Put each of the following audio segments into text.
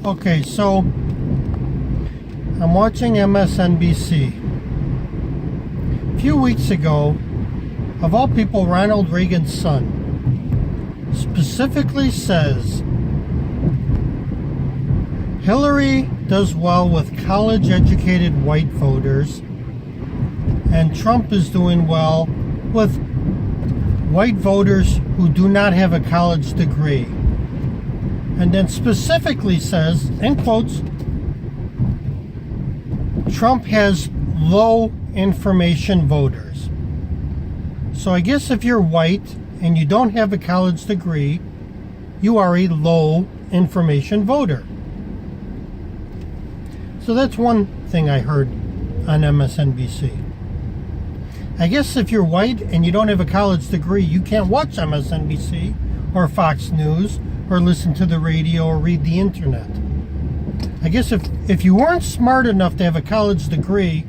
Okay, so I'm watching MSNBC. A few weeks ago, of all people, Ronald Reagan's son specifically says Hillary does well with college-educated white voters, and Trump is doing well with white voters who do not have a college degree. And then specifically says, in quotes, Trump has low information voters. So I guess if you're white and you don't have a college degree, you are a low information voter. So that's one thing I heard on MSNBC. I guess if you're white and you don't have a college degree, you can't watch MSNBC or Fox News or listen to the radio or read the internet. I guess if you weren't smart enough to have a college degree,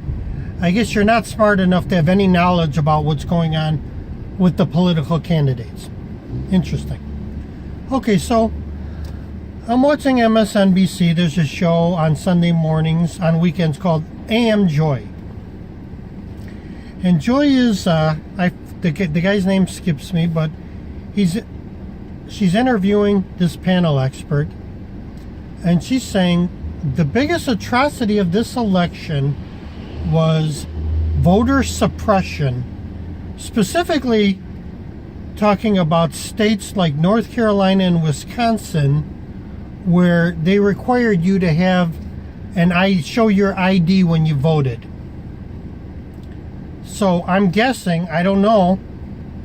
I guess you're not smart enough to have any knowledge about what's going on with the political candidates. Interesting. Okay, so I'm watching MSNBC. There's a show on Sunday mornings, on weekends, called AM Joy. And Joy is, the guy's name skips me, but she's interviewing this panel expert, and she's saying the biggest atrocity of this election was voter suppression, specifically talking about states like North Carolina and Wisconsin, where they required you to have show your ID when you voted. So I'm guessing, I don't know,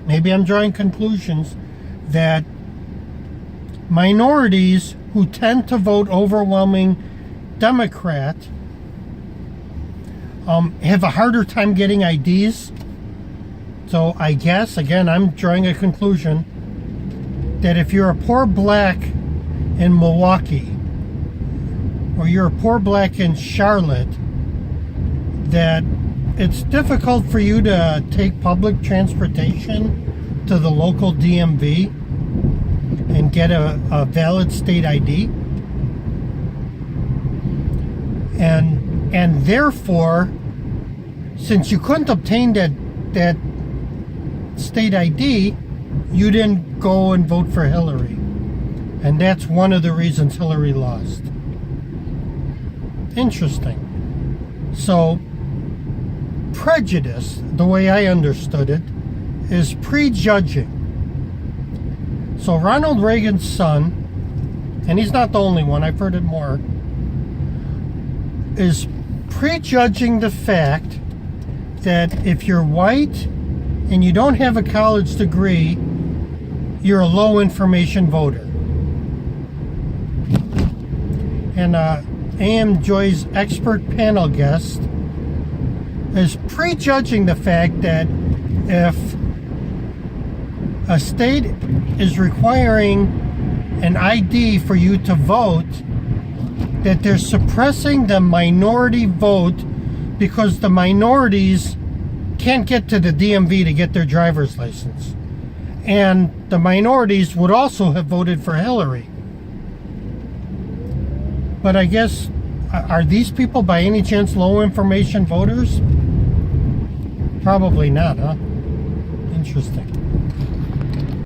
maybe I'm drawing conclusions, that minorities who tend to vote overwhelming Democrat have a harder time getting IDs. So I guess, again, I'm drawing a conclusion that if you're a poor black in Milwaukee, or you're a poor black in Charlotte, that it's difficult for you to take public transportation to the local DMV and get a valid state ID. And therefore, since you couldn't obtain that state ID, you didn't go and vote for Hillary. And that's one of the reasons Hillary lost. Interesting. So, prejudice, the way I understood it, is prejudging. So Ronald Reagan's son, and he's not the only one, I've heard it more, is prejudging the fact that if you're white and you don't have a college degree, you're a low information voter. And AM Joy's expert panel guest is prejudging the fact that if a state is requiring an ID for you to vote, that they're suppressing the minority vote because the minorities can't get to the DMV to get their driver's license. And the minorities would also have voted for Hillary. But I guess, are these people by any chance low information voters? Probably not, huh? Interesting.